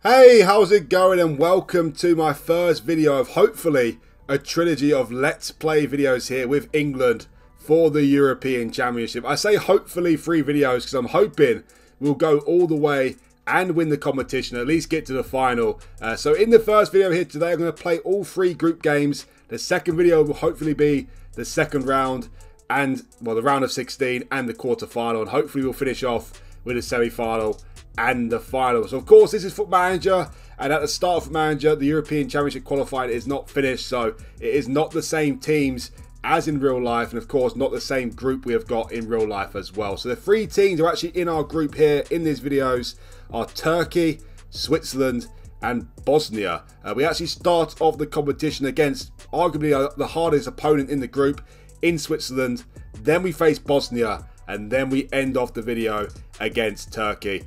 Hey, how's it going, and welcome to my first video of hopefully a trilogy of Let's Play videos here with England for the European Championship. I say hopefully 3 videos because I'm hoping we'll go all the way and win the competition, at least get to the final. So in the first video here today, I'm going to play all 3 group games. The second video will hopefully be the second round and, well, the round of 16 and the quarter-final, and hopefully we'll finish off with a semi-final and the final. So of course this is FootballManager, and at the start of FootballManager the European Championship qualifying is not finished, so it is not the same teams as in real life, and of course not the same group we have got in real life as well. So the 3 teams are actually in our group here in these videos are Turkey, Switzerland and Bosnia. We actually start off the competition against arguably the hardest opponent in the group in Switzerland, then we face Bosnia, and then we end off the video against Turkey.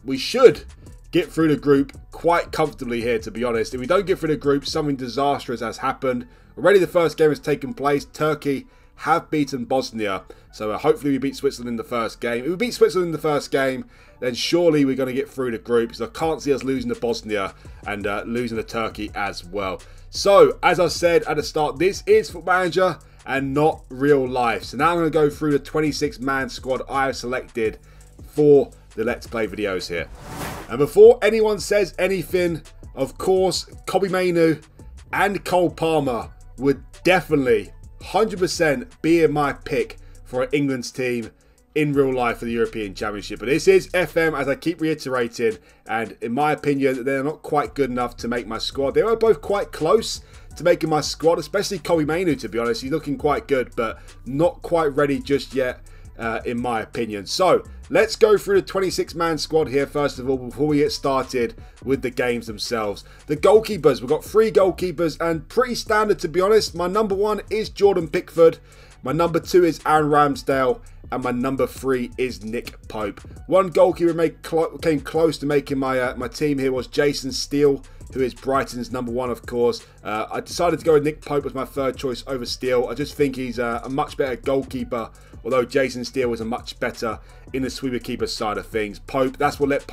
We should get through the group quite comfortably here, to be honest. If we don't get through the group, something disastrous has happened. Already the first game has taken place. Turkey have beaten Bosnia, so hopefully we beat Switzerland in the first game. If we beat Switzerland in the first game, then surely we're going to get through the group, because I can't see us losing to Bosnia and losing to Turkey as well. So, as I said at the start, this is FootballManager and not real life. So now I'm going to go through the 26-man squad I have selected for the Let's Play videos here. And before anyone says anything, of course, Kobbie Mainoo and Cole Palmer would definitely 100% be in my pick for England's team in real life for the European Championship. But this is FM, as I keep reiterating, and in my opinion, they're not quite good enough to make my squad. They are both quite close to making my squad, especially Kobbie Mainoo, to be honest. He's looking quite good, but not quite ready just yet, in my opinion. So, let's go through the 26-man squad here, first of all, before we get started with the games themselves. The goalkeepers, we've got 3 goalkeepers, and pretty standard, to be honest. My number 1 is Jordan Pickford. My number 2 is Aaron Ramsdale. And my number 3 is Nick Pope. One goalkeeper came close to making my my team here was Jason Steele, who is Brighton's number 1, of course. I decided to go with Nick Pope as my 3rd choice over Steele. I just think he's a much better goalkeeper, although Jason Steele was a much better in the sweeper keeper side of things. Pope, that's what lets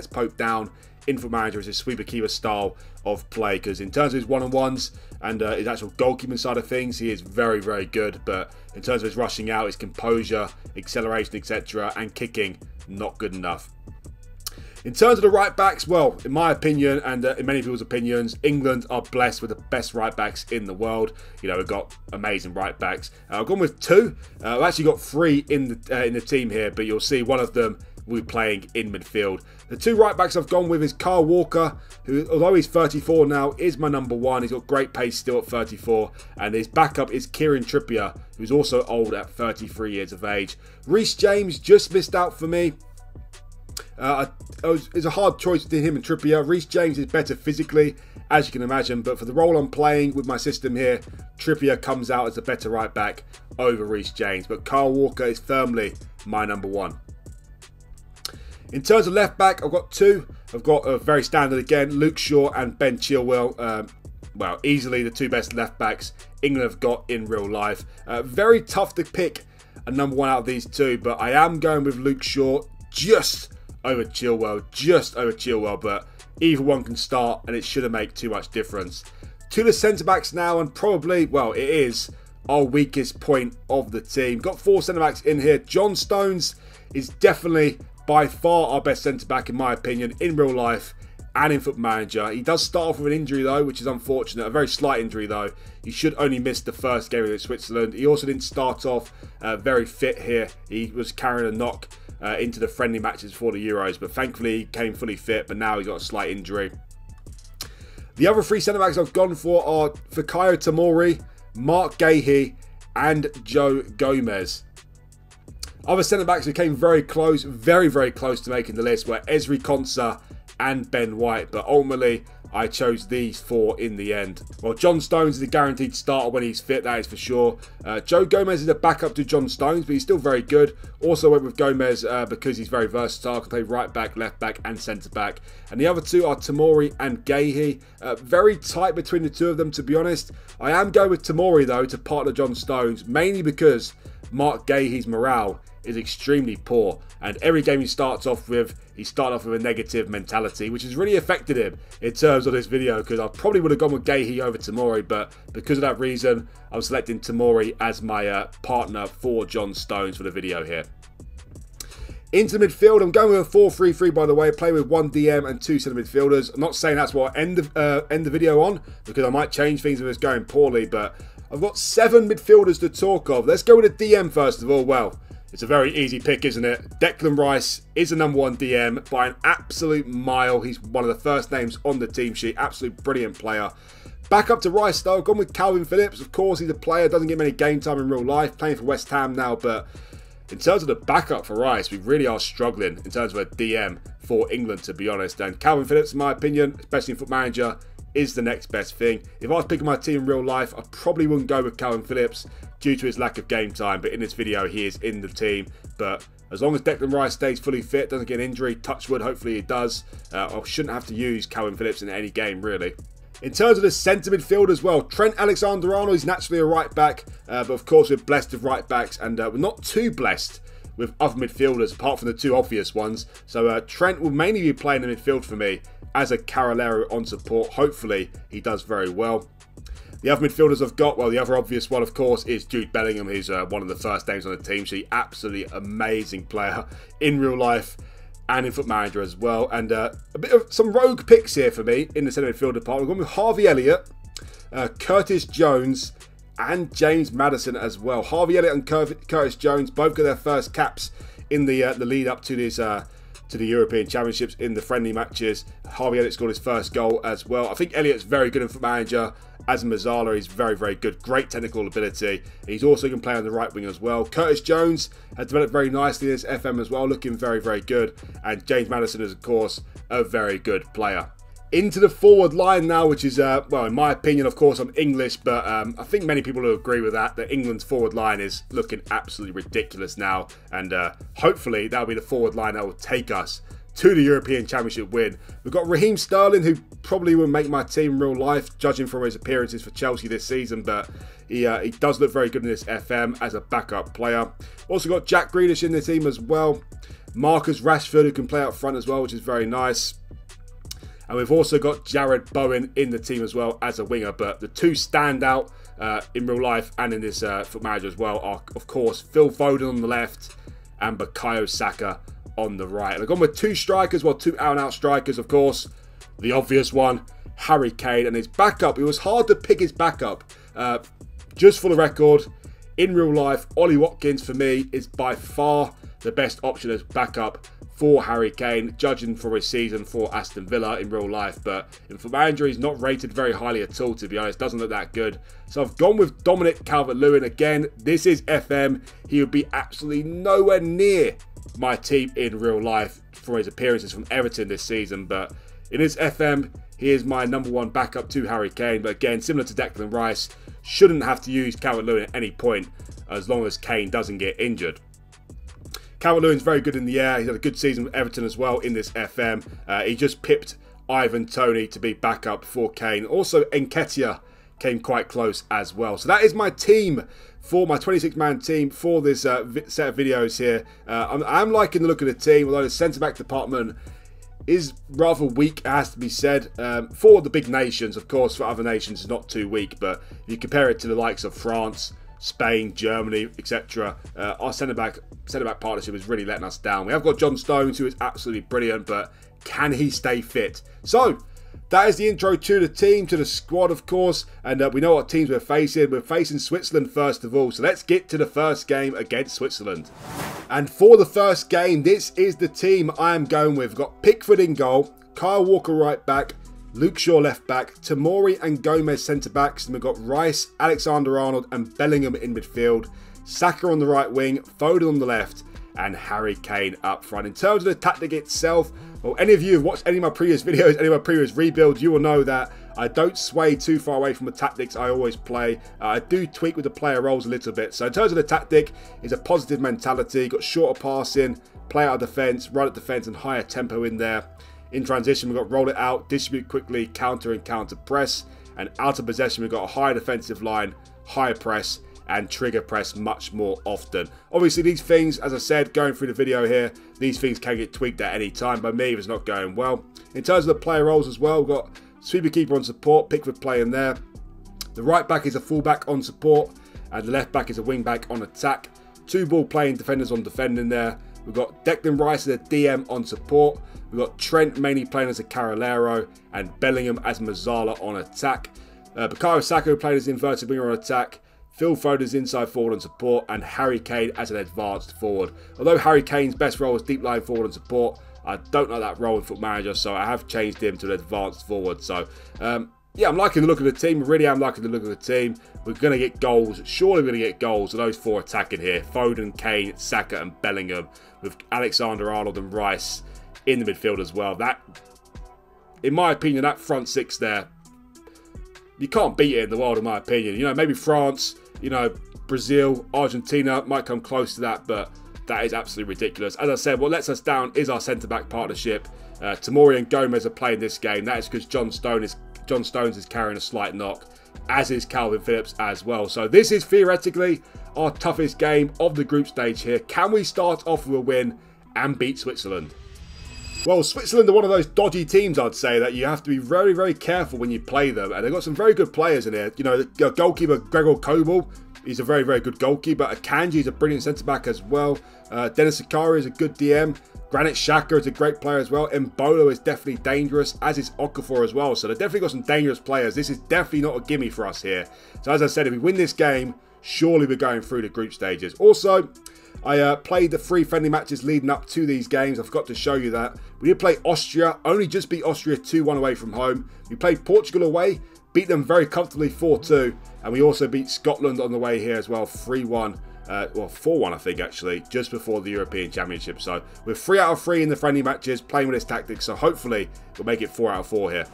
Pope down in FootballManager, is his sweeper keeper style of play, because in terms of his one-on-ones and his actual goalkeeping side of things, he is very, very good, but in terms of his rushing out, his composure, acceleration, etc., and kicking, not good enough. In terms of the right backs, well, in my opinion, and in many people's opinions, England are blessed with the best right backs in the world. You know, we've got amazing right backs. I've gone with 2. I've actually got 3 in the team here, but you'll see one of them will be playing in midfield. The 2 right backs I've gone with is Kyle Walker, who, although he's 34 now, is my number 1. He's got great pace still at 34. And his backup is Kieran Trippier, who's also old at 33 years of age. Reece James just missed out for me. It's a hard choice between him and Trippier. Reece James is better physically, as you can imagine, but for the role I'm playing with my system here, Trippier comes out as a better right back over Reece James. But Kyle Walker is firmly my number 1. In terms of left back, I've got 2. I've got a very standard again, Luke Shaw and Ben Chilwell. Well, easily the 2 best left backs England have got in real life. Very tough to pick a number 1 out of these 2, but I am going with Luke Shaw just over Chilwell, but either one can start and it shouldn't make too much difference. To the centre backs now, and probably, well, it is our weakest point of the team. Got 4 centre backs in here. John Stones is definitely by far our best centre-back in my opinion in real life and in FootballManager. He does start off with an injury though, which is unfortunate. A very slight injury though. He should only miss the first game against Switzerland. He also didn't start off very fit here. He was carrying a knock into the friendly matches before the Euros, but thankfully he came fully fit, but now he's got a slight injury. The other 3 centre-backs I've gone for are Fikayo Tomori, Mark Gahey and Joe Gomez. Other centre-backs who came very close, very, very close to making the list were Ezri Konsa and Ben White, but ultimately I chose these 4 in the end. Well, John Stones is a guaranteed starter when he's fit, that is for sure. Joe Gomez is a backup to John Stones, but he's still very good. Also went with Gomez because he's very versatile, can play right back, left back and centre back. And the other 2 are Tomori and Gahey. Very tight between the 2 of them, to be honest. I am going with Tomori though to partner John Stones, mainly because Mark Gahey's morale is extremely poor, and every game he starts off with he started off with a negative mentality, which has really affected him in terms of this video, because I probably would have gone with Gahey over Tomori, but because of that reason, I'm selecting Tomori as my partner for John Stones for the video here. Into the midfield, I'm going with a 4-3-3, by the way, playing with 1 DM and 2 centre midfielders. I'm not saying that's what I end the video on, because I might change things if it's going poorly, but I've got 7 midfielders to talk of. Let's go with the DM first of all. Well, it's a very easy pick, isn't it? Declan Rice is the #1 DM by an absolute mile. He's one of the first names on the team sheet. Absolute brilliant player. Back up to Rice, though. Gone with Calvin Phillips. Of course, he's a player. Doesn't get many game time in real life. Playing for West Ham now, but in terms of the backup for Rice, we really are struggling in terms of a DM for England, to be honest. And Calvin Phillips, in my opinion, especially in FootballManager, is the next best thing. If I was picking my team in real life, I probably wouldn't go with Calvin Phillips due to his lack of game time. But in this video, he is in the team. But as long as Declan Rice stays fully fit, doesn't get an injury, touch wood, hopefully he does, I shouldn't have to use Calvin Phillips in any game, really. In terms of the centre midfield as well, Trent Alexander-Arnold is naturally a right back, but of course we're blessed with right backs, and we're not too blessed with other midfielders apart from the 2 obvious ones. So Trent will mainly be playing in midfield for me as a Carolero on support. Hopefully he does very well. The other midfielders I've got, well, the other obvious one, of course, is Jude Bellingham. He's one of the first names on the team sheet. Absolutely amazing player in real life and in FootballManager as well. And a bit of some rogue picks here for me in the centre midfield department. I'm going with Harvey Elliott, Curtis Jones, and James Maddison as well. Harvey Elliott and Curtis Jones both got their first caps in the lead up to this to the European Championships in the friendly matches. Harvey Elliott scored his first goal as well. I think Elliott's very good in FootballManager. As Mazzala, he's very, very good. Great technical ability. He's also going to play on the right wing as well. Curtis Jones has developed very nicely in this FM as well, looking very, very good. And James Maddison is, of course, a very good player. Into the forward line now, which is, well, in my opinion, of course, I'm English, but I think many people will agree with that England's forward line is looking absolutely ridiculous now. And hopefully that'll be the forward line that will take us to the European Championship win. We've got Raheem Sterling, who probably will make my team in real life, judging from his appearances for Chelsea this season, but he does look very good in this FM as a backup player. Also got Jack Grealish in the team as well. Marcus Rashford, who can play up front as well, which is very nice. And we've also got Jared Bowen in the team as well as a winger, but the 2 standout in real life and in this FootballManager as well are, of course, Phil Foden on the left and Bukayo Saka on the right. And I've gone with 2 strikers, well, 2 out-and-out strikers, of course. The obvious one, Harry Kane, and his backup. It was hard to pick his backup. Just for the record, in real life, Ollie Watkins, for me, is by far the best option as backup for Harry Kane, judging for his season for Aston Villa in real life. But in FootballManager, he's not rated very highly at all, to be honest. Doesn't look that good. So I've gone with Dominic Calvert-Lewin. Again, this is FM. He would be absolutely nowhere near my team in real life for his appearances from Everton this season, but in his FM, he is my #1 backup to Harry Kane. But again, similar to Declan Rice, shouldn't have to use Calvert-Lewin at any point as long as Kane doesn't get injured. Calvert-Lewin's very good in the air. He's had a good season with Everton as well in this FM. He just pipped Ivan Toney to be backup for Kane. Also, Nketiah came quite close as well. So that is my team for my 26-man team for this set of videos here. I'm liking the look of the team, although the centre-back department is rather weak, it has to be said. For the big nations, of course, for other nations, it's not too weak, but if you compare it to the likes of France, Spain, Germany, etc., our centre-back partnership is really letting us down. We have got John Stones, who is absolutely brilliant, but can he stay fit? So that is the intro to the team, to the squad, of course, and we know what teams we're facing. We're facing Switzerland first of all, so let's get to the first game against Switzerland. And for the first game, this is the team I am going with. We've got Pickford in goal, Kyle Walker right back, Luke Shaw left back, Tomori and Gomez centre backs, and we've got Rice, Alexander-Arnold and Bellingham in midfield, Saka on the right wing, Foden on the left, and Harry Kane up front. In terms of the tactic itself, well, any of you who have watched any of my previous videos, any of my previous rebuilds, you will know that I don't sway too far away from the tactics I always play. I do tweak with the player roles a little bit. So in terms of the tactic, it's a positive mentality. Got shorter passing, play out of defence, run at defence and higher tempo in there. In transition, we've got roll it out, distribute quickly, counter and counter press. And out of possession, we've got a higher defensive line, higher press, and trigger press much more often. Obviously, these things, as I said, going through the video here, these things can get tweaked at any time by me if it's not going well. In terms of the player roles as well, we've got sweeper keeper on support, Pickford playing there. The right back is a full back on support, and the left back is a wing back on attack. Two ball playing defenders on defending there. We've got Declan Rice as a DM on support. We've got Trent mainly playing as a Carolero, and Bellingham as Mazzala on attack. Bukayo Saka playing as inverted winger on attack. Phil Foden's inside forward on support, and Harry Kane as an advanced forward. Although Harry Kane's best role is deep line forward on support, I don't like that role in FootballManager, so I have changed him to an advanced forward. So, yeah, I'm liking the look of the team. I really am liking the look of the team. We're going to get goals. Surely we're going to get goals with those four attacking here. Foden, Kane, Saka and Bellingham, with Alexander-Arnold and Rice in the midfield as well. That, in my opinion, that front six there, you can't beat it in the world, in my opinion. You know, maybe France, you know, Brazil, Argentina might come close to that, but that is absolutely ridiculous. As I said, what lets us down is our centre-back partnership. Tomori and Gomez are playing this game. That is because John Stones is carrying a slight knock, as is Calvin Phillips as well. So this is theoretically our toughest game of the group stage here. Can we start off with a win and beat Switzerland? Well, Switzerland are one of those dodgy teams, I'd say, that you have to be very, very careful when you play them. And they've got some very good players in here. You know, the goalkeeper, Gregor Kobel, he's a very, very good goalkeeper. Akanji is a brilliant centre-back as well. Dennis Sakari is a good DM. Granit Xhaka is a great player as well. Mbolo is definitely dangerous, as is Okafor as well. So they've definitely got some dangerous players. This is definitely not a gimme for us here. So as I said, if we win this game, surely we're going through the group stages. Also, I played the 3 friendly matches leading up to these games. I forgot to show you that. We did play Austria, only just beat Austria 2-1 away from home. We played Portugal away, beat them very comfortably 4-2. And we also beat Scotland on the way here as well, 3-1. Well, 4-1 I think actually, just before the European Championship. So we're 3 out of 3 in the friendly matches, playing with this tactic. So hopefully we'll make it 4 out of 4 here.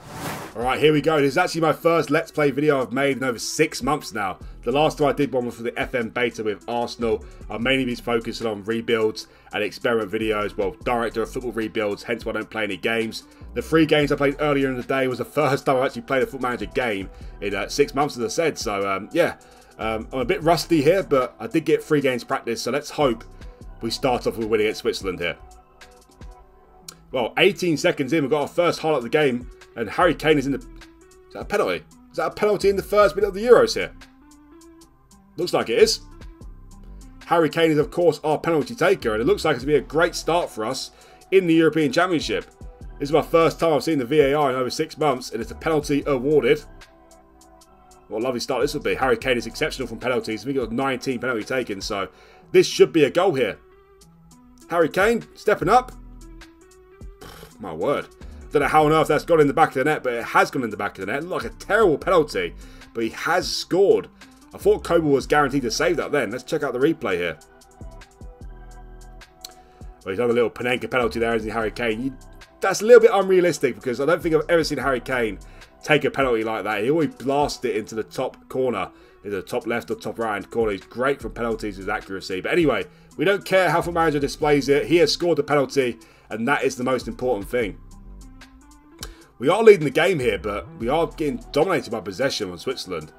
Alright, here we go. This is actually my first Let's Play video I've made in over 6 months now. The last time I did one was for the FM beta with Arsenal. I've mainly been focusing on rebuilds and experiment videos. Well, director of football rebuilds, hence why I don't play any games. The 3 games I played earlier in the day was the first time I actually played a FootballManager game in 6 months, as I said. So, yeah. I'm a bit rusty here, but I did get 3 games practice, so let's hope we start off with winning against Switzerland here. Well, 18 seconds in, we've got our first highlight of the game, and Harry Kane is in the... Is that a penalty? Is that a penalty in the first minute of the Euros here? Looks like it is. Harry Kane is, of course, our penalty taker, and it looks like it's going to be a great start for us in the European Championship. This is my first time I've seen the VAR in over 6 months, and it's a penalty awarded. What a lovely start this will be. Harry Kane is exceptional from penalties. I think he got 19 penalty taken, so this should be a goal here. Harry Kane stepping up. My word. Don't know how on earth that's gone in the back of the net, but it has gone in the back of the net. It looked like a terrible penalty, but he has scored. I thought Kobel was guaranteed to save that then. Let's check out the replay here. Well, he's done a little Panenka penalty there, isn't he, Harry Kane? That's a little bit unrealistic because I don't think I've ever seen Harry Kane take a penalty like that. He always blasted it into the top corner, into the top left or top right hand corner. He's great from penalties with accuracy. But anyway, we don't care how FootballManager displays it. He has scored the penalty, and that is the most important thing. We are leading the game here, but we are getting dominated by possession on Switzerland.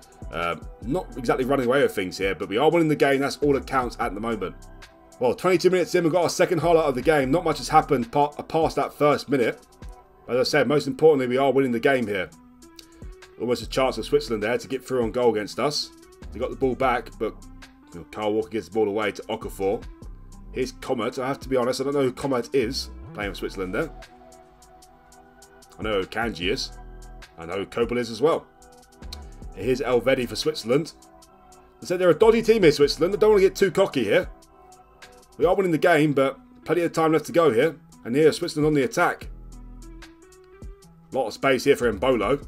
Not exactly running away with things here, but we are winning the game. That's all that counts at the moment. Well, 22 minutes in, we've got our second highlight of the game. Not much has happened past that first minute. As I said, most importantly, we are winning the game here. Almost a chance of Switzerland there to get through on goal against us. They got the ball back, but Kyle Walker gives the ball away to Okafor. Here's Comet. I have to be honest, I don't know who Comet is playing for Switzerland there. I know who Kanji is. I know who Kobel is as well. Here's Elvedi for Switzerland. I said they're a dodgy team here, Switzerland. I don't want to get too cocky here. We are winning the game, but plenty of time left to go here. And here's Switzerland on the attack. A lot of space here for Mbolo.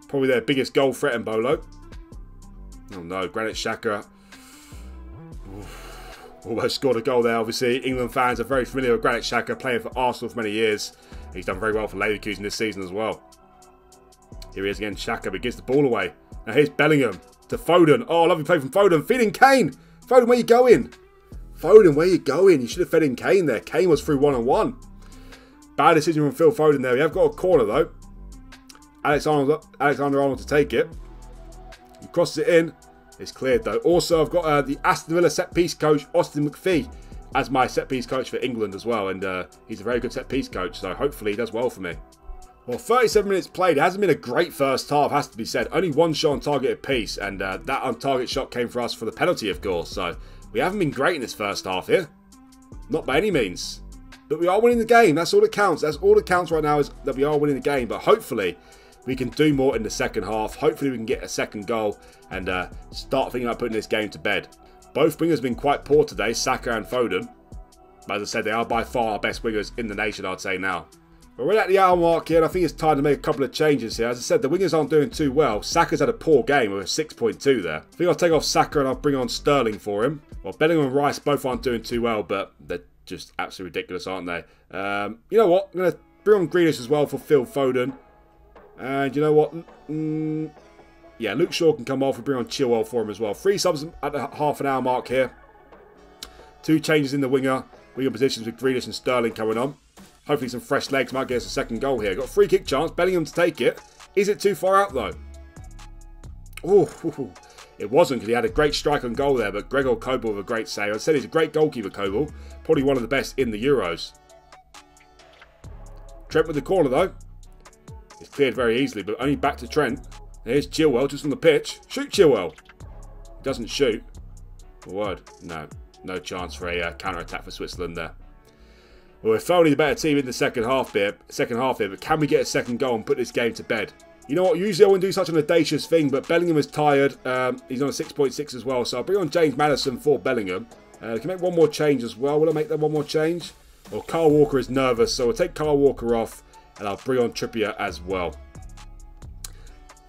Probably their biggest goal threat, Mbolo. Oh no, Granit Xhaka. Almost scored a goal there, obviously. England fans are very familiar with Granit Xhaka, playing for Arsenal for many years. He's done very well for Leverkusen this season as well. Here he is again, Xhaka, but he gives the ball away. Now here's Bellingham to Foden. Oh, lovely play from Foden. Feeding Kane. Foden, where you going? Foden, where you going? You should have fed in Kane there. Kane was through one-on-one. Bad decision from Phil Foden there. We have got a corner Alexander-Arnold to take it. He crosses it in. It's cleared though. Also, I've got the Aston Villa set-piece coach, Austin McPhee, as my set-piece coach for England as well. And he's a very good set-piece coach, so hopefully he does well for me. Well, 37 minutes played. It hasn't been a great first half, has to be said. Only one shot on target apiece, and that on-target shot came for us for the penalty, of course. So we haven't been great in this first half here. Not by any means. But we are winning the game. That's all that counts. That's all that counts right now, is that we are winning the game. But hopefully we can do more in the second half. Hopefully we can get a second goal and start thinking about putting this game to bed. Both wingers have been quite poor today, Saka and Foden. But as I said, they are by far our best wingers in the nation, I'd say now. But we're at the hour mark here, and I think it's time to make a couple of changes here. As I said, the wingers aren't doing too well. Saka's had a poor game with a 6.2 there. I think I'll take off Saka and I'll bring on Sterling for him. Well, Bellingham and Rice both aren't doing too well, but they're just absolutely ridiculous, aren't they? You know what? I'm going to bring on Grealish as well for Phil Foden. And you know what? Yeah, Luke Shaw can come off and bring on Chilwell for him as well. 3 subs at the half an hour mark here. 2 changes in the winger positions with Grealish and Sterling coming on. Hopefully some fresh legs might get us a second goal here. Got a free kick chance. Bellingham to take it. Is it too far out though? Oh, it wasn't, because he had a great strike on goal there. But Gregor Kobel with a great save. I said he's a great goalkeeper, Kobel. Probably one of the best in the Euros. Trent with the corner though. It's cleared very easily, but only back to Trent. Here's Chilwell just on the pitch. Shoot Chilwell. He doesn't shoot. A word. No. No chance for a counter-attack for Switzerland there. Well, we're thoroughly the better team in the second half here, but can we get a second goal and put this game to bed? You know what, usually I wouldn't do such an audacious thing, but Bellingham is tired. He's on a 6.6 as well, so I'll bring on James Maddison for Bellingham. Can make one more change as well. Will I make that one more change? Well, Kyle Walker is nervous, so we'll take Kyle Walker off, and I'll bring on Trippier as well.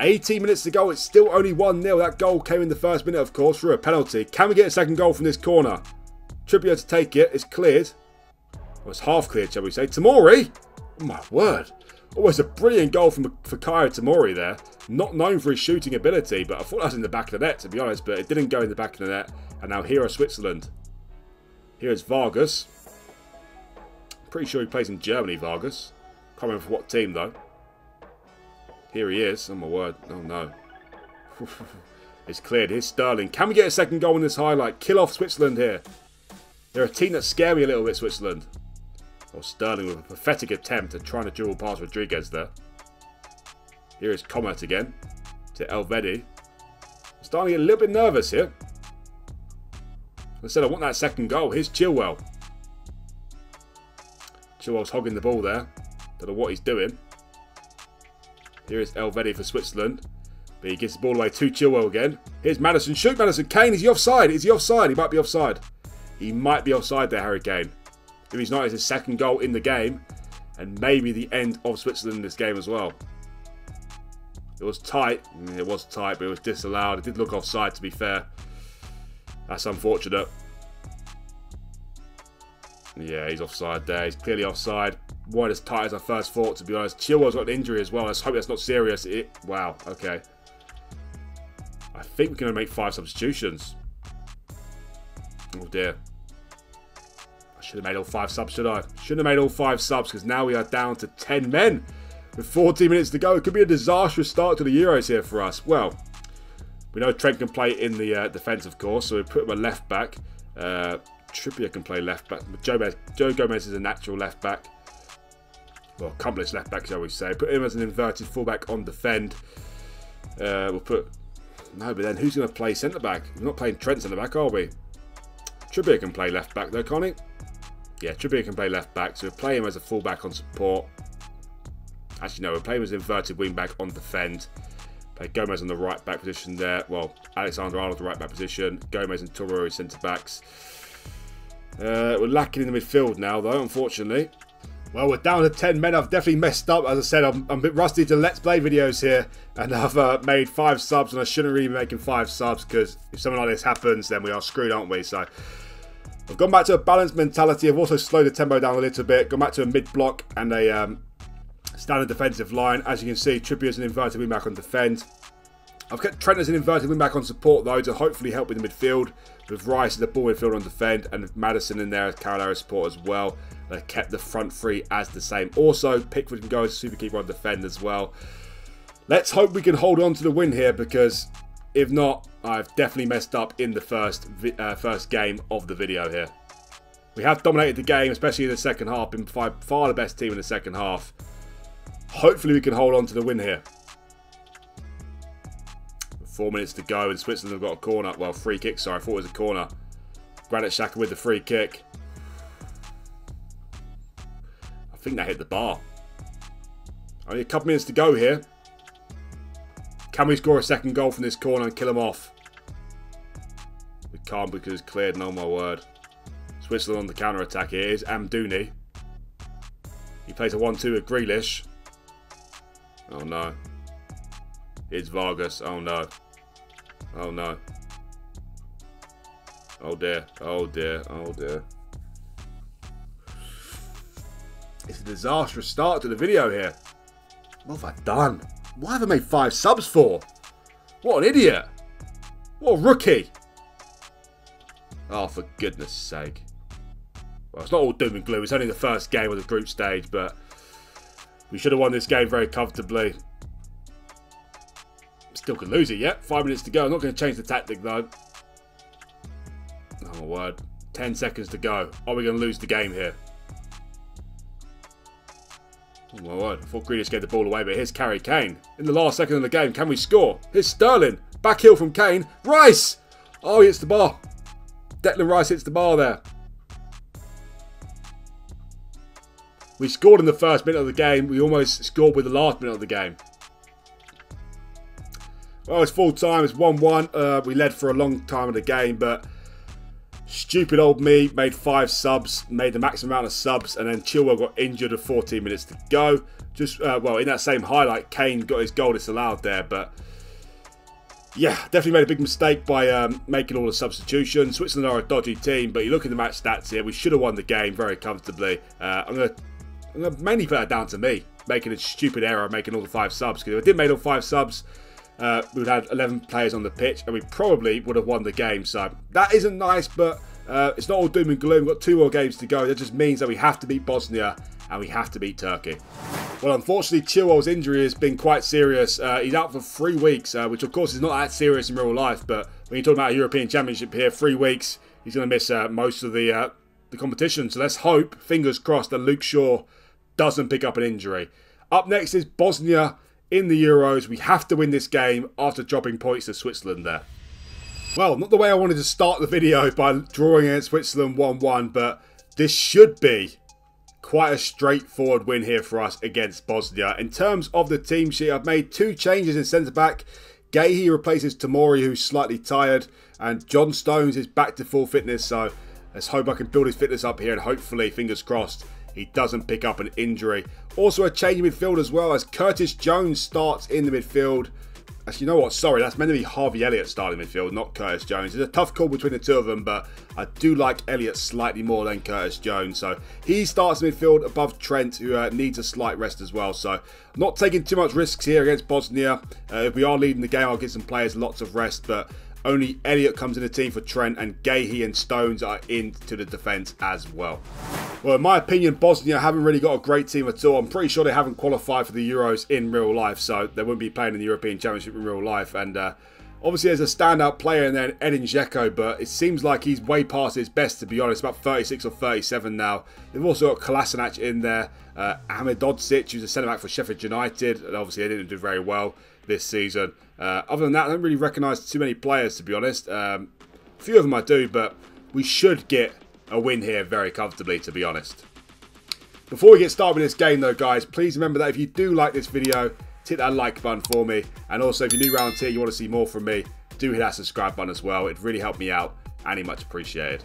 18 minutes to go. It's still only 1-0. That goal came in the first minute, of course, through a penalty. Can we get a second goal from this corner? Trippier to take it. It's cleared. Well, it's half cleared, shall we say. Tomori! Oh, my word. Almost a brilliant goal from Fikayo Tomori there. Not known for his shooting ability, but I thought that was in the back of the net, to be honest. But it didn't go in the back of the net. And now here are Switzerland. Here is Vargas. Pretty sure he plays in Germany, Vargas. Can't remember for what team, though. Here he is. Oh, my word. Oh, no. It's cleared. Here's Sterling. Can we get a second goal in this highlight? Kill off Switzerland here. They're a team that scare me a little bit, Switzerland. Well, Sterling with a pathetic attempt at trying to dribble past Rodriguez there. Here is Comet again. To Elvedi. I'm starting to get a little bit nervous here. As I said, I want that second goal. Here's Chilwell. Chilwell's hogging the ball there. Don't know what he's doing. Here is Elvedi for Switzerland. But he gives the ball away to Chilwell again. Here's Maddison. Shoot Maddison. Kane, is he offside? Is he offside? He might be offside. He might be offside there, Harry Kane. If he's not, it's his second goal in the game. And maybe the end of Switzerland in this game as well. It was tight. It was tight, but it was disallowed. It did look offside, to be fair. That's unfortunate. Yeah, he's offside there. He's clearly offside. Wasn't as tight as I first thought, to be honest. Chilwell's got an injury as well. Let's hope that's not serious. Wow, okay. I think we're going to make 5 substitutions. Oh dear. I should have made all 5 subs, should I? Should have made all 5 subs, because now we are down to 10 men. With 14 minutes to go. It could be a disastrous start to the Euros here for us. Well, we know Trent can play in the defence, of course, so we put him a left back. Trippier can play left back. Joe Gomez is a natural left back. Well, accomplice left back, shall we say. Put him as an inverted fullback on defend. We'll put... No, but then who's going to play centre back? We're not playing Trent centre back, are we? Trippier can play left back though, can't he? Yeah, Trippier can play left back, so we'll play him as a fullback on support. Actually, no, we'll play him as an inverted wing back on defend. Play Gomez on the right back position there. Well, Alexander-Arnold the right back position. Gomez and Toro as centre backs. We're lacking in the midfield now, though, unfortunately. Well, we're down to 10 men. I've definitely messed up. As I said, I'm a bit rusty to Let's Play videos here. And I've made 5 subs, and I shouldn't really be making 5 subs, because if something like this happens, then we are screwed, aren't we? So I've gone back to a balanced mentality. I've also slowed the tempo down a little bit. Gone back to a mid-block and a standard defensive line. As you can see, Trippier's an inverted wing-back on defend. I've kept Trent as an inverted wing-back on support, though, to hopefully help in the midfield. With Rice as the ball midfielder on defend, and Maddison in there as Carolina support as well. They kept the front 3 as the same. Also, Pickford can go as a super keeper on defend as well. Let's hope we can hold on to the win here, because if not, I've definitely messed up in the first game of the video here. We have dominated the game, especially in the second half. Been far the best team in the second half. Hopefully we can hold on to the win here. 4 minutes to go and Switzerland have got a corner. Well, free kick, sorry. I thought it was a corner. Granit Xhaka with the free kick. I think that hit the bar. Only a couple minutes to go here. Can we score a second goal from this corner and kill them off? We can't because it's cleared, no my word. Switzerland on the counter-attack here is Amdouni. He plays a 1-2 with Grealish. Oh no. It's Vargas. Oh no. Oh no. Oh dear. Oh dear. Oh dear. It's a disastrous start to the video here. What have I done? Why have I made 5 subs for? What an idiot. What a rookie. Oh, for goodness sake. Well, it's not all doom and gloom. It's only the first game of the group stage, but we should have won this game very comfortably. Still could lose it yet. 5 minutes to go. I'm not going to change the tactic, though. Oh, my word. 10 seconds to go. Are we going to lose the game here? Oh, my word. I thought Grealish gave the ball away, but here's Kane. In the last second of the game, can we score? Here's Sterling. Back heel from Kane. Rice! Oh, he hits the bar. Declan Rice hits the bar there. We scored in the first minute of the game. We almost scored with the last minute of the game. Well, it's full time. It's 1-1. We led for a long time of the game, but stupid old me made 5 subs, made the maximum amount of subs, and then Chilwell got injured with 14 minutes to go. Just, well, in that same highlight, Kane got his goal disallowed there, but yeah, definitely made a big mistake by making all the substitutions. Switzerland are a dodgy team, but you look at the match stats here, we should have won the game very comfortably. I'm going to mainly put that down to me, making a stupid error, making all the 5 subs, because if I didn't make all 5 subs, we would have had 11 players on the pitch and we probably would have won the game. So that isn't nice, but it's not all doom and gloom. We've got 2 more games to go. That just means that we have to beat Bosnia and we have to beat Turkey. Well, unfortunately, Chilwell's injury has been quite serious. He's out for 3 weeks, which of course is not that serious in real life. But when you're talking about a European Championship here, 3 weeks, he's going to miss most of the competition. So let's hope, fingers crossed, that Luke Shaw doesn't pick up an injury. Up next is Bosnia in the Euros. We have to win this game after dropping points to Switzerland there. Well, not the way I wanted to start the video by drawing against Switzerland 1-1, but this should be quite a straightforward win here for us against Bosnia. In terms of the team sheet, I've made 2 changes in centre-back. Gahey replaces Tomori, who's slightly tired, and John Stones is back to full fitness, so let's hope I can build his fitness up here and hopefully, fingers crossed, he doesn't pick up an injury. Also a change in midfield as well, as Curtis Jones starts in the midfield. Actually, you know what? Sorry, that's meant to be Harvey Elliott starting midfield, not Curtis Jones. It's a tough call between the 2 of them, but I do like Elliott slightly more than Curtis Jones. So he starts midfield above Trent, who needs a slight rest as well. So not taking too much risks here against Bosnia. If we are leading the game, I'll give some players lots of rest, but only Elliott comes in the team for Trent, and Gahey and Stones are into the defence as well. Well, in my opinion, Bosnia haven't really got a great team at all. I'm pretty sure they haven't qualified for the Euros in real life, so they wouldn't be playing in the European Championship in real life. And obviously, there's a standout player in there, Edin Dzeko, but it seems like he's way past his best, to be honest. About 36 or 37 now. They've also got Kolasinac in there, Ahmed Odzic, who's a centre-back for Sheffield United, and obviously they didn't do very well this season. Other than that, I don't really recognise too many players, to be honest. A few of them I do, but we should get a win here very comfortably, to be honest. Before we get started with this game though, guys, please remember that if you do like this video, hit that like button for me. And also, if you're new around here, you want to see more from me, do hit that subscribe button as well. It'd really help me out and it's much appreciated.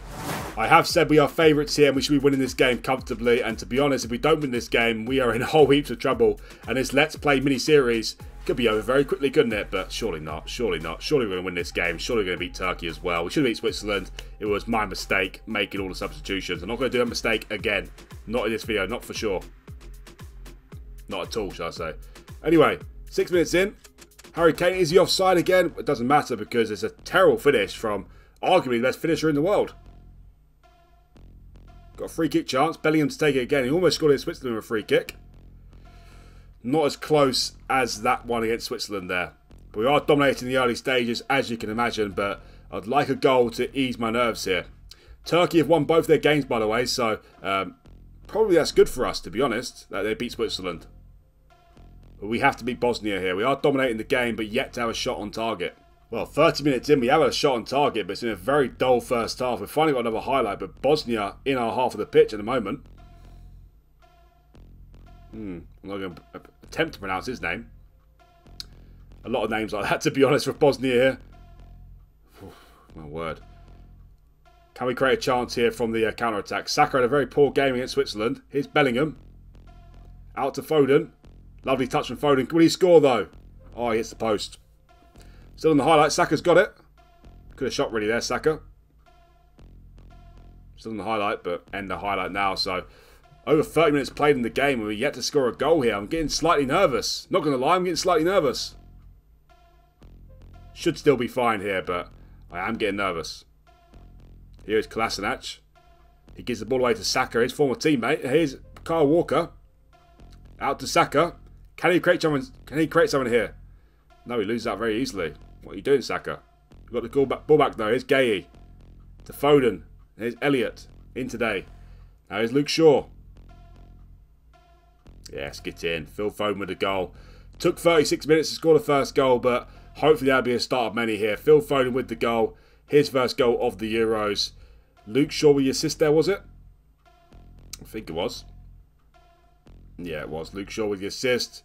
I have said we are favourites here and we should be winning this game comfortably. And to be honest, if we don't win this game, we are in a whole heaps of trouble. And this Let's Play mini-series could be over very quickly, couldn't it? But surely not. Surely not. Surely we're going to win this game. Surely we're going to beat Turkey as well. We should have beat Switzerland. It was my mistake making all the substitutions. I'm not going to do that mistake again. Not in this video. Not for sure. Not at all, shall I say. Anyway, 6 minutes in. Harry Kane, is he offside again? It doesn't matter because it's a terrible finish from arguably the best finisher in the world. Got a free kick chance. Bellingham to take it again. He almost scored in Switzerland with a free kick. Not as close as that one against Switzerland there. But we are dominating the early stages, as you can imagine, but I'd like a goal to ease my nerves here. Turkey have won both their games, by the way, so probably that's good for us, to be honest, that they beat Switzerland. But we have to beat Bosnia here. We are dominating the game, but yet to have a shot on target. Well, 30 minutes in, we have a shot on target, but it's in a very dull first half. We've finally got another highlight, but Bosnia in our half of the pitch at the moment. I'm not going to attempt to pronounce his name. A lot of names like that, to be honest, for Bosnia here. My word. Can we create a chance here from the counter-attack? Saka had a very poor game against Switzerland. Here's Bellingham. Out to Foden. Lovely touch from Foden. Will he score, though? Oh, he hits the post. Still on the highlight. Saka's got it. Could have shot really there, Saka. Still on the highlight, but end the highlight now. So, over 30 minutes played in the game and we're yet to score a goal here. I'm getting slightly nervous. Not going to lie, I'm getting slightly nervous. Should still be fine here, but I am getting nervous. Here's Kolasinac. He gives the ball away to Saka, his former teammate. Here's Kyle Walker. Out to Saka. Can he create someone here? No, he loses that very easily. What are you doing, Saka? We've got the ball back though. Here's Gay. To Foden. Here's Elliott. In today. Now here's Luke Shaw. Yes, get in. Phil Foden with the goal. Took 36 minutes to score the first goal, but hopefully that'll be a start of many here. Phil Foden with the goal. His first goal of the Euros. Luke Shaw with the assist there, was it? I think it was. Yeah, it was. Luke Shaw with the assist.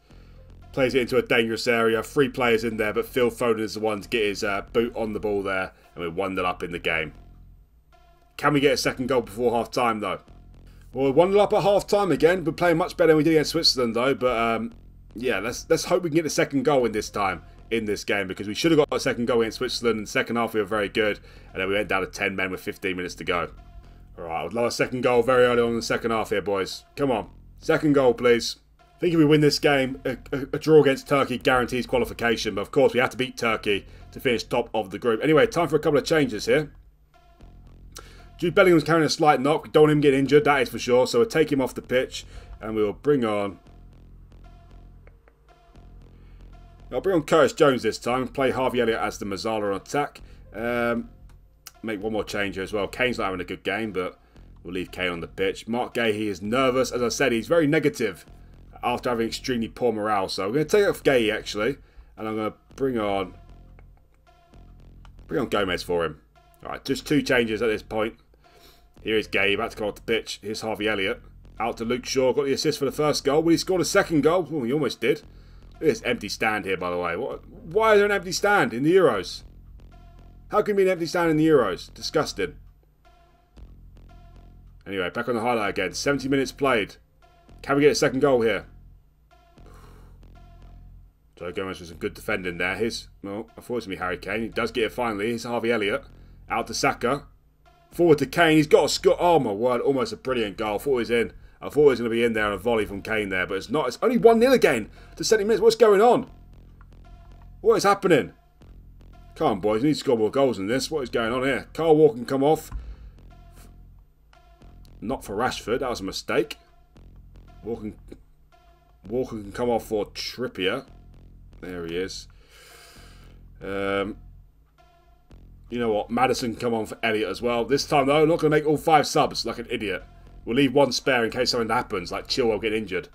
Plays it into a dangerous area. 3 players in there, but Phil Foden is the one to get his boot on the ball there. And we're 1-0 up in the game. Can we get a second goal before half-time, though? Well, we're 1-0 up at half-time again. We're playing much better than we did against Switzerland, though. But, yeah, let's hope we can get the second goal in this time. In this game, because we should have got a second goal against Switzerland. In the second half we were very good, and then we went down to 10 men with 15 minutes to go. Alright, I would love a second goal very early on in the second half here, boys. Come on, second goal please. I think if we win this game, a draw against Turkey guarantees qualification, but of course we have to beat Turkey to finish top of the group. Anyway, time for a couple of changes here. Jude Bellingham's carrying a slight knock. We don't want him getting injured, that is for sure, so we'll take him off the pitch and we'll bring on... I'll bring on Curtis Jones this time. Play Harvey Elliott as the Mazzala on attack. Make one more change here as well. Kane's not having a good game, but we'll leave Kane on the pitch. Mark Gay, he is nervous. As I said, he's very negative after having extremely poor morale. So we're going to take off Gay, actually. And I'm going to bring on Gomez for him. Alright, just 2 changes at this point. Here is Gay, about to come off the pitch. Here's Harvey Elliott. Out to Luke Shaw. Got the assist for the first goal. Will he score the second goal? Oh, he almost did. Look at this empty stand here, by the way. Why is there an empty stand in the Euros? How can there be an empty stand in the Euros? Disgusting. Anyway, back on the highlight again. 70 minutes played. Can we get a second goal here? Joe Gomez with some good defending there. Well, I thought it was going to be Harry Kane. He does get it finally. Here's Harvey Elliott. Out to Saka. Forward to Kane. He's got a score. Oh my word. Almost a brilliant goal. I thought he was in. I thought he was going to be in there on a volley from Kane there, but it's not. It's only 1-0 again to 70 minutes. What's going on? What is happening? Come on, boys. We need to score more goals than this. What is going on here? Kyle Walker can come off. Not for Rashford. That was a mistake. Walker can come off for Trippier. There he is. You know what? Maddison can come on for Elliott as well. This time, though, I'm not going to make all 5 subs like an idiot. We'll leave 1 spare in case something happens, like Chilwell getting injured.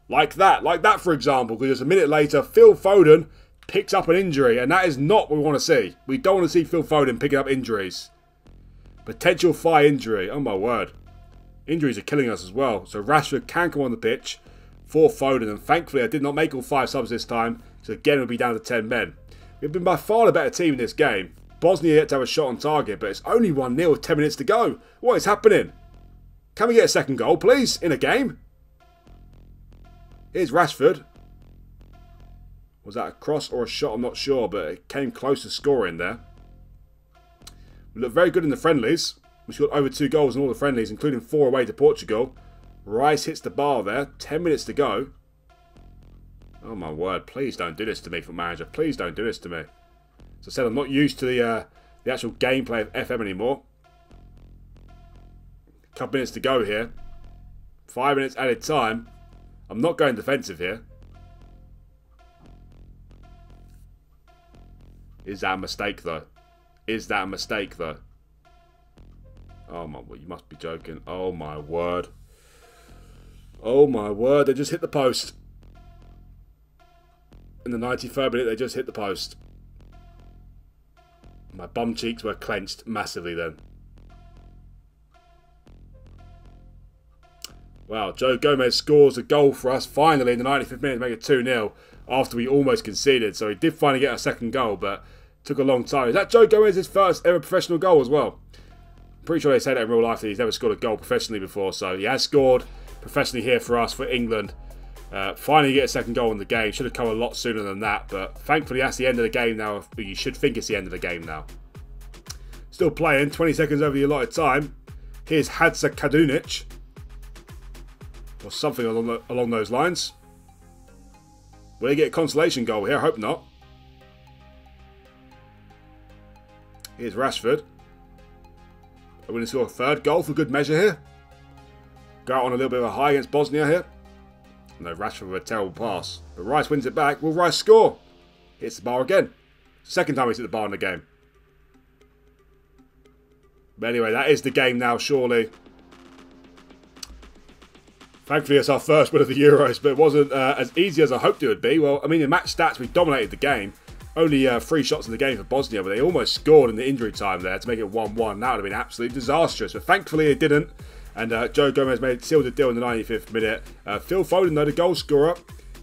Like that for example, because a minute later, Phil Foden picks up an injury, and that is not what we want to see. We don't want to see Phil Foden picking up injuries. Potential thigh injury, oh my word. Injuries are killing us as well. So Rashford can come on the pitch for Foden, and thankfully I did not make all 5 subs this time, so again we'll be down to 10 men. We've been by far the better team in this game. Bosnia yet to have a shot on target, but it's only 1-0 with 10 minutes to go. What is happening? Can we get a second goal, please, in a game? Here's Rashford. Was that a cross or a shot? I'm not sure, but it came close to scoring there. We look very good in the friendlies. We scored over 2 goals in all the friendlies, including 4 away to Portugal. Rice hits the bar there. 10 minutes to go. Oh my word, please don't do this to me, FootballManager. Please don't do this to me. As I said, I'm not used to the actual gameplay of FM anymore. Couple minutes to go here. 5 minutes added time. I'm not going defensive here. Is that a mistake, though? Is that a mistake, though? Oh, my word. You must be joking. Oh, my word. Oh, my word. They just hit the post. In the 93rd minute, they just hit the post. My bum cheeks were clenched massively then. Wow, Joe Gomez scores a goal for us finally in the 95th minute to make it 2-0 after we almost conceded. So he did finally get a second goal, but took a long time. Is that Joe Gomez's first ever professional goal as well? I'm pretty sure they say that in real life that he's never scored a goal professionally before. So he has scored professionally here for us, for England. Finally get a second goal in the game. Should have come a lot sooner than that, but thankfully that's the end of the game now. You should think it's the end of the game now. Still playing, 20 seconds over the allotted time. Here's Hadza Kadunic. Or something along those lines. Will he get a consolation goal here? I hope not. Here's Rashford. Are we going to score a third goal for good measure here? Go out on a little bit of a high against Bosnia here. No, Rashford with a terrible pass. But Rice wins it back. Will Rice score? Hits the bar again. Second time he's hit the bar in the game. But anyway, that is the game now, surely. Thankfully, it's our first win of the Euros, but it wasn't as easy as I hoped it would be. Well, I mean, in match stats, we dominated the game. Only 3 shots in the game for Bosnia, but they almost scored in the injury time there to make it 1-1. That would have been absolutely disastrous, but thankfully it didn't. And Joe Gomez sealed the deal in the 95th minute. Phil Foden, though, the goal scorer,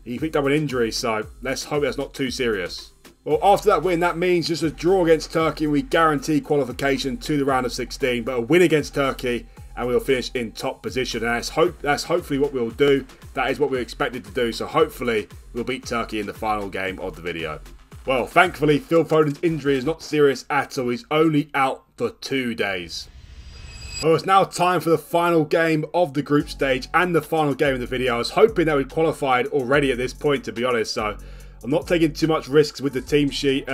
he picked up an injury, so let's hope that's not too serious. Well, after that win, that means just a draw against Turkey, and we guarantee qualification to the round of 16. But a win against Turkey, and we'll finish in top position. And that's hopefully what we'll do. That is what we're expected to do. So hopefully we'll beat Turkey in the final game of the video. Well, thankfully, Phil Foden's injury is not serious at all. He's only out for 2 days. Well, it's now time for the final game of the group stage and the final game of the video. I was hoping that we'd qualified already at this point, to be honest. So I'm not taking too much risks with the team sheet.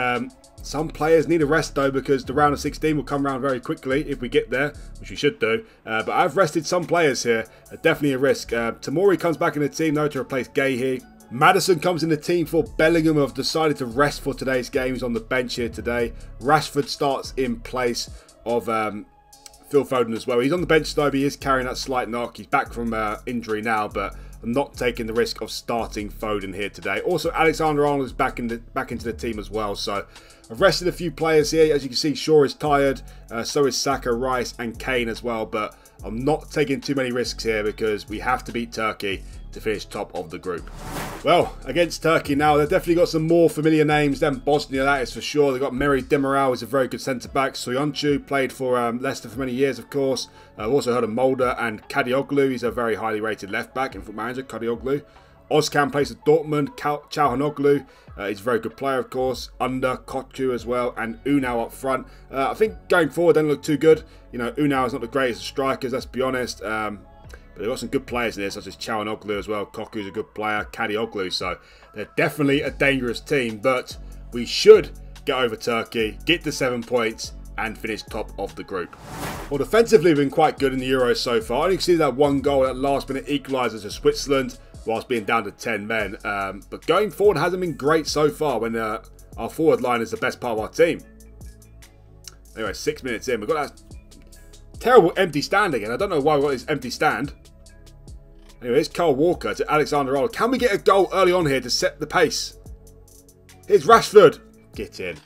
Some players need a rest though, because the round of 16 will come around very quickly if we get there, which we should do. But I've rested some players here. Definitely a risk. Tamori comes back in the team though to replace Gahey. Maddison comes in the team for Bellingham. I've decided to rest for today's game. He's on the bench here today. Rashford starts in place of Phil Foden as well. He's on the bench though, but he is carrying that slight knock. He's back from injury now, but I'm not taking the risk of starting Foden here today. Also, Alexander-Arnold is back into the team as well. So I've rested a few players here. As you can see, Shaw is tired. So is Saka, Rice, and Kane as well. But I'm not taking too many risks here because we have to beat Turkey to finish top of the group. Well, against Turkey now, they've definitely got some more familiar names than Bosnia, that is for sure. They've got Meri Demiral, who's a very good centre-back. Soyuncu played for Leicester for many years, of course. I've also heard of Mulder and Kadioglu. He's a very highly rated left-back in FootballManager, Kadioglu. Ozcan plays for Dortmund. Çalhanoğlu, he's a very good player, of course. Under Koku as well, and Unal up front. I think going forward, they don't look too good. You know, Unal is not the greatest of strikers, let's be honest. But they've got some good players in there, such as Çalhanoğlu as well. Koku's a good player. Kadioglu. So they're definitely a dangerous team. But we should get over Turkey, get to 7 points, and finish top of the group. Well, defensively, we've been quite good in the Euros so far. I only see that one goal at last-minute equaliser to Switzerland, whilst being down to 10 men. But going forward hasn't been great so far when our forward line is the best part of our team. Anyway, 6 minutes in. We've got that terrible empty stand again. I don't know why we've got this empty stand. Anyway, it's Kyle Walker to Alexander-Arnold. Can we get a goal early on here to set the pace? Here's Rashford. Get in.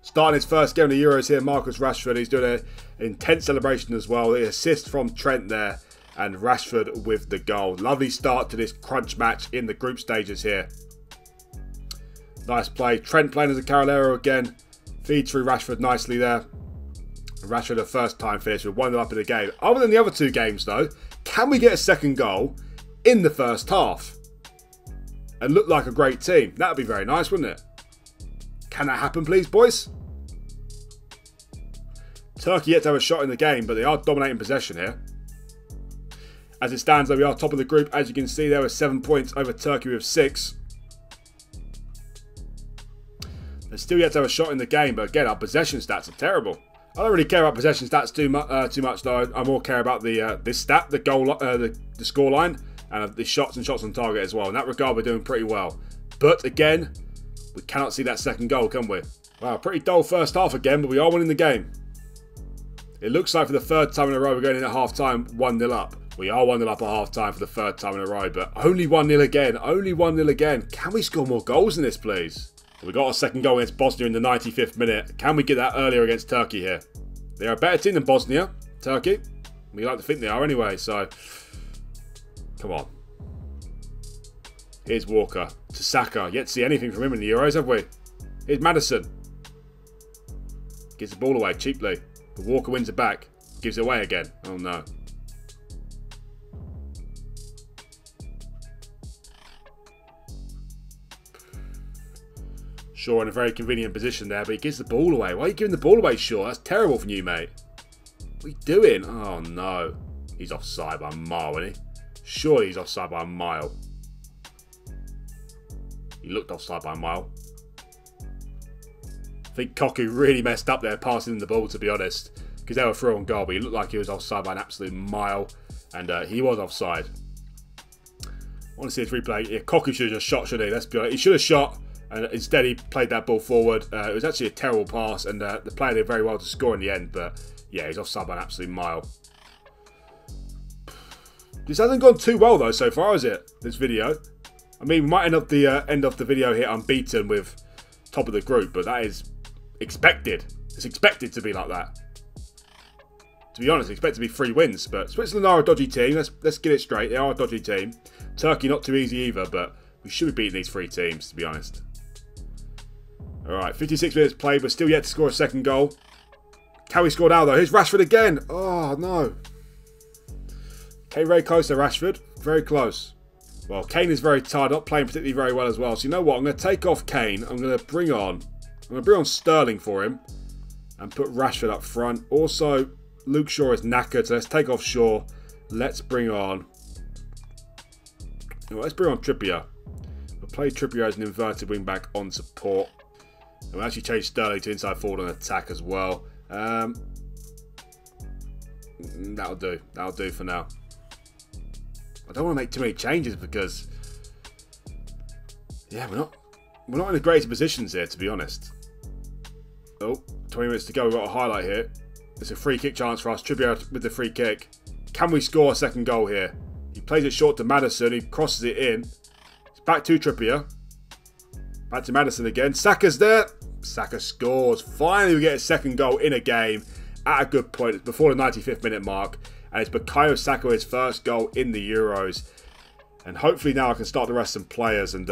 Starting his first game of the Euros here, Marcus Rashford. He's doing an intense celebration as well. The assist from Trent there. And Rashford with the goal. Lovely start to this crunch match in the group stages here. Nice play. Trent playing as a Carolero again. Feeds through Rashford nicely there. Rashford a first time finish with 1-0 up in the game. Other than the other 2 games though, can we get a second goal in the first half and look like a great team? That would be very nice, wouldn't it? Can that happen, please, boys? Turkey yet to have a shot in the game, but they are dominating possession here. As it stands, though, we are top of the group. As you can see, there were 7 points over Turkey with 6. They're still yet to have a shot in the game, but again, our possession stats are terrible. I don't really care about possession stats too much, though. I more care about this stat, the goal, the score line, and the shots and shots on target as well. In that regard, we're doing pretty well. But again, we cannot see that second goal, can we? Wow, pretty dull first half again, but we are winning the game. It looks like for the third time in a row we're going in at half-time 1-0 up. We are 1-0 up at half-time for the third time in a row, but only 1-0 again. Only 1-0 again. Can we score more goals in this, please? We got our second goal against Bosnia in the 95th minute. Can we get that earlier against Turkey here? They are a better team than Bosnia, Turkey. We like to think they are anyway, so... Come on. Here's Walker to Saka. Yet to see anything from him in the Euros, have we? Here's Maddison. Gives the ball away cheaply. But Walker wins it back. Gives it away again. Oh no. Shaw in a very convenient position there, but he gives the ball away. Why are you giving the ball away, Shaw? That's terrible from you, mate. What are you doing? Oh no. He's offside by a mile, isn't he? Surely he's offside by a mile. He looked offside by a mile. I think Koku really messed up there passing the ball, to be honest. Because they were through on goal, but he looked like he was offside by an absolute mile. And he was offside. I want to see a replay. Yeah, Koku should have just shot, shouldn't he? Let's be honest. He should have shot. And instead he played that ball forward. It was actually a terrible pass. And the player did very well to score in the end. But yeah, he's offside by an absolute mile. This hasn't gone too well though so far, has it? This video. I mean, we might end up the video here unbeaten with top of the group, but that is expected. It's expected to be like that. To be honest, expect to be 3 wins. But Switzerland are a dodgy team. Let's get it straight. They are a dodgy team. Turkey not too easy either, but we should be beating these 3 teams, to be honest. All right, 56 minutes played, but still yet to score a second goal. Can we score now though? Here's Rashford again. Oh no. Came very close to Rashford. Very close. Well, Kane is very tired, not playing particularly very well as well. So you know what? I'm going to take off Kane. I'm going to bring on Sterling for him and put Rashford up front. Also, Luke Shaw is knackered, so let's take off Shaw. Let's bring on Trippier. We'll play Trippier as an inverted wing back on support. And we'll actually change Sterling to inside forward on attack as well. That'll do. That'll do for now. I don't want to make too many changes because, yeah, we're not in the greatest positions here, to be honest. Oh, 20 minutes to go. We've got a highlight here. It's a free kick chance for us. Trippier with the free kick. Can we score a second goal here? He plays it short to Maddison. He crosses it in. It's back to Trippier. Back to Maddison again. Saka's there. Saka scores. Finally, we get a second goal in a game at a good point before the 95th minute mark. And it's Bukayo Saka, his first goal in the Euros. And hopefully now I can start to rest some players and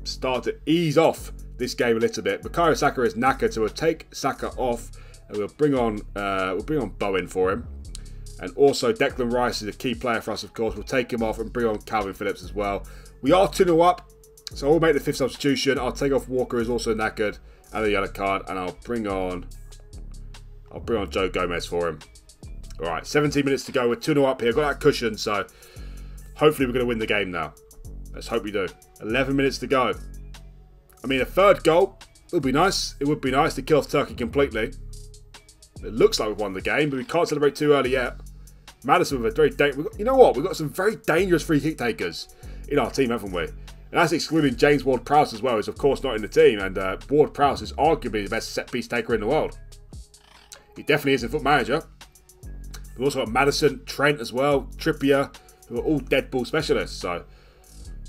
start to ease off this game a little bit. Bukayo Saka is knackered, so we'll take Saka off and we'll bring on Bowen for him. And also Declan Rice is a key player for us, of course. We'll take him off and bring on Calvin Phillips as well. We are 2-0 up, so I'll make the 5th substitution. I'll take off Walker, who's also knackered, and a yellow card, and I'll bring on Joe Gomez for him. Alright, 17 minutes to go. We're 2-0 up here. Got that cushion, so hopefully we're going to win the game now. Let's hope we do. 11 minutes to go. I mean, a third goal would be nice. It would be nice to kill off Turkey completely. It looks like we've won the game, but we can't celebrate too early yet. Maddison with a very you know what? We've got some very dangerous free kick takers in our team, haven't we? And that's excluding James Ward-Prowse as well, who's of course not in the team. And Ward-Prowse is arguably the best set-piece taker in the world. He definitely is in FootballManager. We've also got Maddison, Trent as well, Trippier, who are all dead ball specialists. So,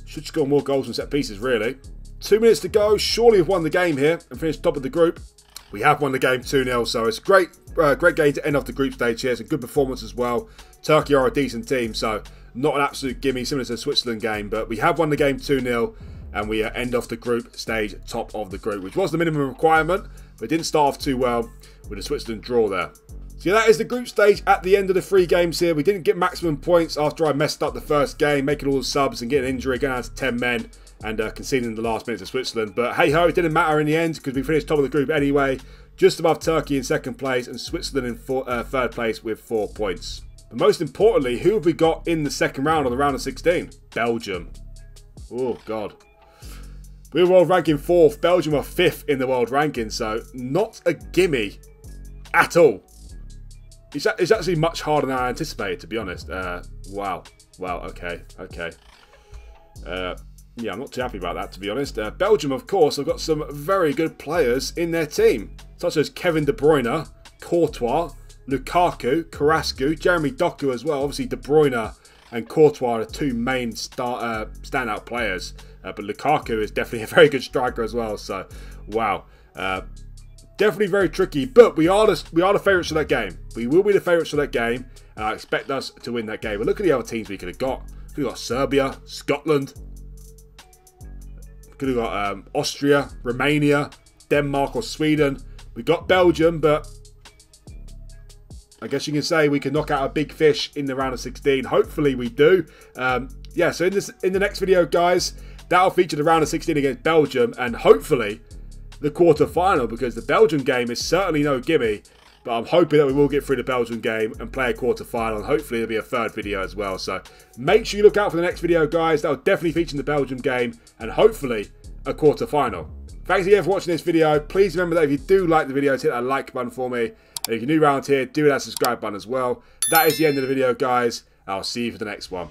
should score more goals from set pieces, really. 2 minutes to go. Surely we've won the game here and finished top of the group. We have won the game 2-0, so it's great game to end off the group stage here. It's a good performance as well. Turkey are a decent team, so not an absolute gimme, similar to the Switzerland game. But we have won the game 2-0, and we end off the group stage top of the group, which was the minimum requirement, but it didn't start off too well with a Switzerland draw there. So yeah, that is the group stage at the end of the 3 games here. We didn't get maximum points after I messed up the first game, making all the subs and getting an injury, going down to 10 men and conceding in the last minutes of Switzerland. But hey-ho, it didn't matter in the end because we finished top of the group anyway, just above Turkey in 2nd place and Switzerland in 3rd place with 4 points. But most importantly, who have we got in the 2nd round of the round of 16? Belgium. Oh, God. We were world ranking 4th. Belgium are 5th in the world ranking, so not a gimme at all. It's actually much harder than I anticipated, to be honest. Wow. Wow, okay. Yeah, I'm not too happy about that, to be honest. Belgium, of course, have got some very good players in their team, such as Kevin De Bruyne, Courtois, Lukaku, Carrasco, Jeremy Doku as well. Obviously, De Bruyne and Courtois are the two main standout players. But Lukaku is definitely a very good striker as well. So, wow. Definitely very tricky. But we are the favourites for that game. We will be the favourites for that game. And I expect us to win that game. But look at the other teams we could have got. We've got Serbia, Scotland. Could have got Austria, Romania, Denmark or Sweden. We got Belgium, but I guess you can say we can knock out a big fish in the round of 16. Hopefully we do. Yeah, so in the next video, guys, that'll feature the round of 16 against Belgium and hopefully the quarter-final, because the Belgium game is certainly no gimme. But I'm hoping that we will get through the Belgium game and play a quarter-final, and hopefully there'll be a third video as well. So make sure you look out for the next video, guys. That'll definitely feature the Belgium game and hopefully a quarter-final. Thanks again for watching this video. Please remember that if you do like the video, hit that like button for me. And if you're new around here, do that subscribe button as well. That is the end of the video, guys. I'll see you for the next one.